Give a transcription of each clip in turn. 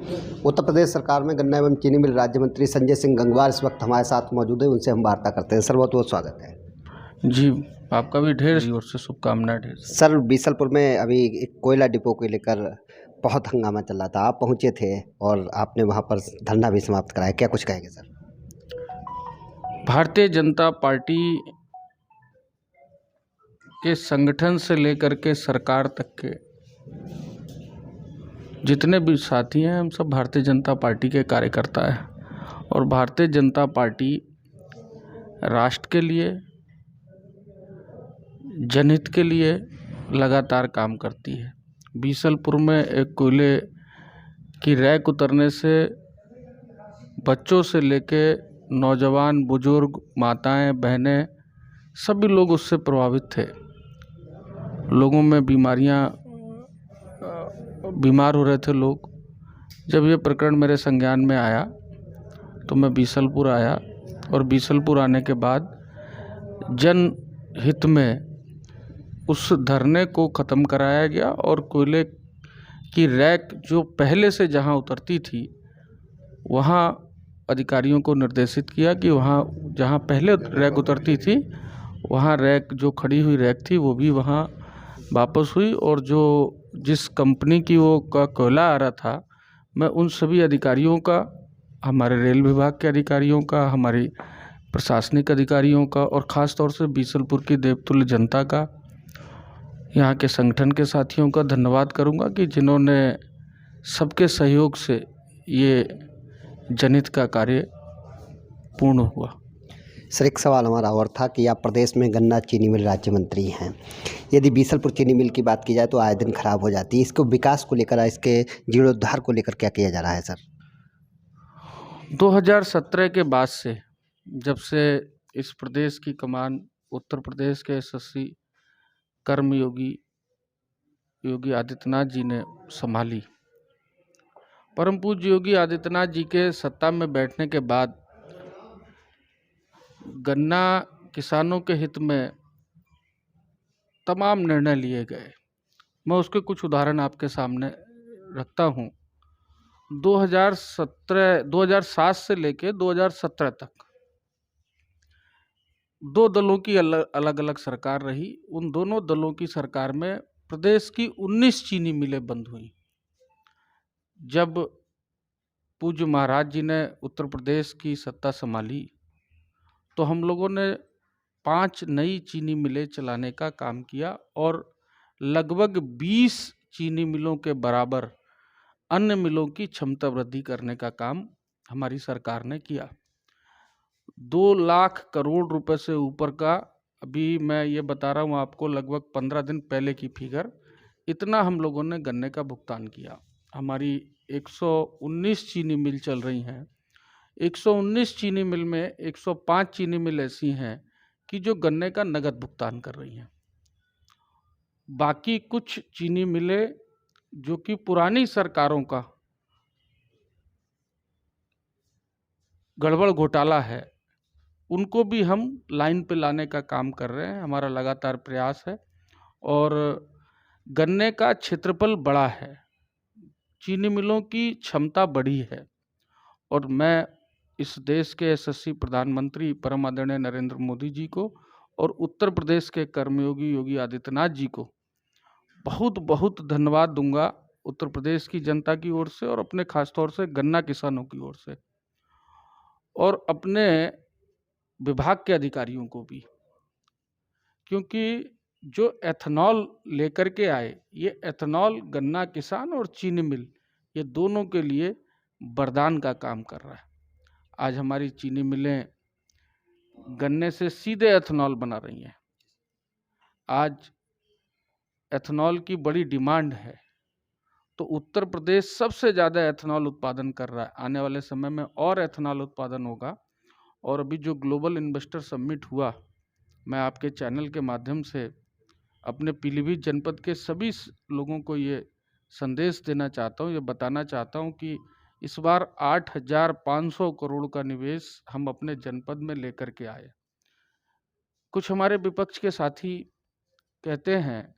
उत्तर प्रदेश सरकार में गन्ना एवं चीनी मिल राज्य मंत्री संजय सिंह गंगवार इस वक्त हमारे साथ मौजूद है। उनसे हम वार्ता करते हैं। सर, बहुत बहुत स्वागत है। जी, आपका भी ढेर ओर से शुभकामनाएं। ढेर सर, बीसलपुर में अभी एक कोयला डिपो को लेकर बहुत हंगामा चल रहा था। आप पहुंचे थे और आपने वहां पर धरना भी समाप्त कराया। क्या कुछ कहेंगे सर? भारतीय जनता पार्टी के संगठन से लेकर के सरकार तक के जितने भी साथी हैं, हम सब भारतीय जनता पार्टी के कार्यकर्ता हैं और भारतीय जनता पार्टी राष्ट्र के लिए, जनहित के लिए लगातार काम करती है। बीसलपुर में एक कोयले की रैक उतरने से बच्चों से लेके नौजवान, बुजुर्ग, माताएं, बहनें, सभी लोग उससे प्रभावित थे। लोगों में बीमार हो रहे थे लोग। जब ये प्रकरण मेरे संज्ञान में आया तो मैं बीसलपुर आया और बीसलपुर आने के बाद जनहित में उस धरने को ख़त्म कराया गया और कोयले की रैक जो पहले से जहां उतरती थी वहां अधिकारियों को निर्देशित किया कि वहां जहां पहले रैक उतरती थी वहां रैक, जो खड़ी हुई रैक थी, वो भी वहां वापस हुई। और जो जिस कंपनी की वो का कोयला आ रहा था, मैं उन सभी अधिकारियों का, हमारे रेल विभाग के अधिकारियों का, हमारी प्रशासनिक अधिकारियों का और ख़ास तौर से बीसलपुर की देवतुल्य जनता का, यहाँ के संगठन के साथियों का धन्यवाद करूँगा कि जिन्होंने सबके सहयोग से ये जनहित का कार्य पूर्ण हुआ। सर, एक सवाल हमारा और था कि आप प्रदेश में गन्ना चीनी मिल राज्य मंत्री हैं। यदि बीसलपुर चीनी मिल की बात की जाए तो आए दिन खराब हो जाती है। इसको विकास को लेकर, इसके जीर्णोद्धार को लेकर क्या किया जा रहा है सर? 2017 के बाद से, जब से इस प्रदेश की कमान उत्तर प्रदेश के यशस्वी कर्मयोगी योगी आदित्यनाथ जी ने संभाली, परम पूज्य योगी आदित्यनाथ जी के सत्ता में बैठने के बाद गन्ना किसानों के हित में तमाम निर्णय लिए गए। मैं उसके कुछ उदाहरण आपके सामने रखता हूं। 2007 से लेकर 2017 तक दो दलों की अलग अलग सरकार रही। उन दोनों दलों की सरकार में प्रदेश की 19 चीनी मिलें बंद हुई। जब पूज्य महाराज जी ने उत्तर प्रदेश की सत्ता संभाली तो हम लोगों ने 5 नई चीनी मिलें चलाने का काम किया और लगभग 20 चीनी मिलों के बराबर अन्य मिलों की क्षमता वृद्धि करने का काम हमारी सरकार ने किया। 2 लाख करोड़ रुपए से ऊपर का, अभी मैं ये बता रहा हूँ आपको, लगभग 15 दिन पहले की फिगर, इतना हम लोगों ने गन्ने का भुगतान किया। हमारी 119 चीनी मिल चल रही हैं। 119 चीनी मिल में 105 चीनी मिल ऐसी हैं कि जो गन्ने का नगद भुगतान कर रही हैं। बाकी कुछ चीनी मिलें जो कि पुरानी सरकारों का गड़बड़ घोटाला है, उनको भी हम लाइन पे लाने का काम कर रहे हैं। हमारा लगातार प्रयास है और गन्ने का क्षेत्रफल बड़ा है, चीनी मिलों की क्षमता बड़ी है और मैं इस देश के यशस्वी प्रधानमंत्री परम आदरणीय नरेंद्र मोदी जी को और उत्तर प्रदेश के कर्मयोगी योगी आदित्यनाथ जी को बहुत बहुत धन्यवाद दूंगा, उत्तर प्रदेश की जनता की ओर से और अपने खासतौर से गन्ना किसानों की ओर से, और अपने विभाग के अधिकारियों को भी, क्योंकि जो एथेनॉल लेकर के आए, ये एथेनॉल गन्ना किसान और चीनी मिल, ये दोनों के लिए वरदान का काम कर रहा है। आज हमारी चीनी मिलें गन्ने से सीधे एथेनॉल बना रही हैं। आज एथेनॉल की बड़ी डिमांड है तो उत्तर प्रदेश सबसे ज़्यादा एथेनॉल उत्पादन कर रहा है। आने वाले समय में और एथेनॉल उत्पादन होगा। और अभी जो ग्लोबल इन्वेस्टर समिट हुआ, मैं आपके चैनल के माध्यम से अपने पीलीभीत जनपद के सभी लोगों को ये संदेश देना चाहता हूँ, ये बताना चाहता हूँ कि इस बार 8,500 करोड़ का निवेश हम अपने जनपद में लेकर के आए। कुछ हमारे विपक्ष के साथी कहते हैं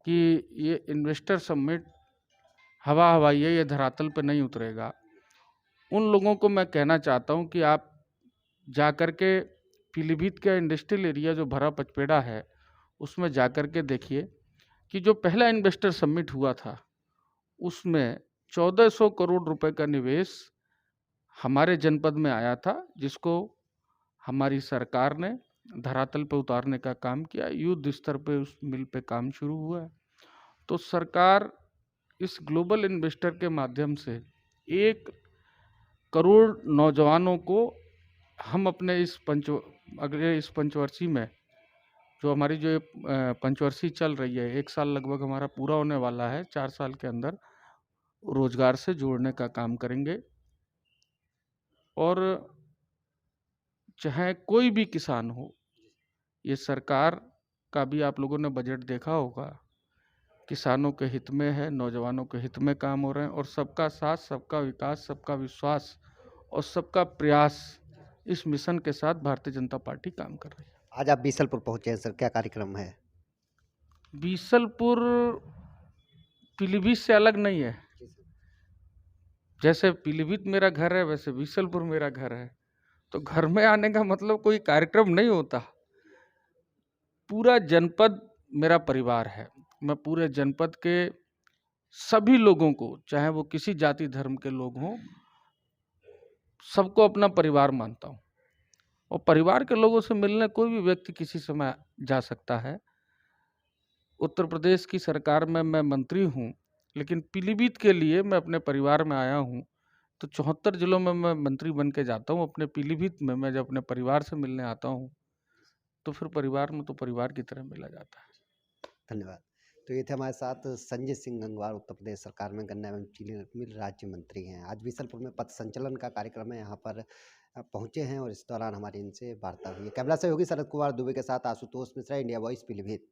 कि ये इन्वेस्टर समिट हवा हवाई है, ये धरातल पे नहीं उतरेगा। उन लोगों को मैं कहना चाहता हूँ कि आप जाकर के पीलीभीत का इंडस्ट्रियल एरिया जो भरा पचपेड़ा है, उसमें जाकर के देखिए कि जो पहला इन्वेस्टर समिट हुआ था, उसमें 1400 करोड़ रुपए का निवेश हमारे जनपद में आया था, जिसको हमारी सरकार ने धरातल पे उतारने का काम किया। युद्ध स्तर पे उस मिल पे काम शुरू हुआ है। तो सरकार इस ग्लोबल इन्वेस्टर के माध्यम से 1 करोड़ नौजवानों को हम अपने अगले इस पंचवर्षीय में, जो हमारी जो ये पंचवर्षीय चल रही है, 1 साल लगभग हमारा पूरा होने वाला है, 4 साल के अंदर रोजगार से जोड़ने का काम करेंगे। और चाहे कोई भी किसान हो, ये सरकार का भी आप लोगों ने बजट देखा होगा, किसानों के हित में है, नौजवानों के हित में काम हो रहे हैं। और सबका साथ, सबका विकास, सबका विश्वास और सबका प्रयास, इस मिशन के साथ भारतीय जनता पार्टी काम कर रही है। आज आप बीसलपुर पहुंचे हैं सर, क्या कार्यक्रम है? बीसलपुर पीलीभीत से अलग नहीं है। जैसे पीलीभीत मेरा घर है, वैसे बीसलपुर मेरा घर है। तो घर में आने का मतलब कोई कार्यक्रम नहीं होता। पूरा जनपद मेरा परिवार है। मैं पूरे जनपद के सभी लोगों को, चाहे वो किसी जाति धर्म के लोग हों, सबको अपना परिवार मानता हूँ। और परिवार के लोगों से मिलने कोई भी व्यक्ति किसी समय जा सकता है। उत्तर प्रदेश की सरकार में मैं मंत्री हूँ, लेकिन पीलीभीत के लिए मैं अपने परिवार में आया हूँ। तो 74 जिलों में मैं मंत्री बन के जाता हूँ। अपने पीलीभीत में मैं जब अपने परिवार से मिलने आता हूँ, तो फिर परिवार में तो परिवार की तरह मिला जाता है। धन्यवाद। तो ये थे हमारे साथ संजय सिंह गंगवार, उत्तर प्रदेश सरकार में गन्ना एवं चीनी मिल राज्य मंत्री हैं। आज बीसलपुर में पथ संचलन का कार्यक्रम है, यहाँ पर पहुंचे हैं और इस दौरान हमारी इनसे वार्ता हुई है। कैमरा सहयोगी शरद कुमार दुबे के साथ आशुतोष मिश्रा, इंडिया वॉइस, पीलीभीत।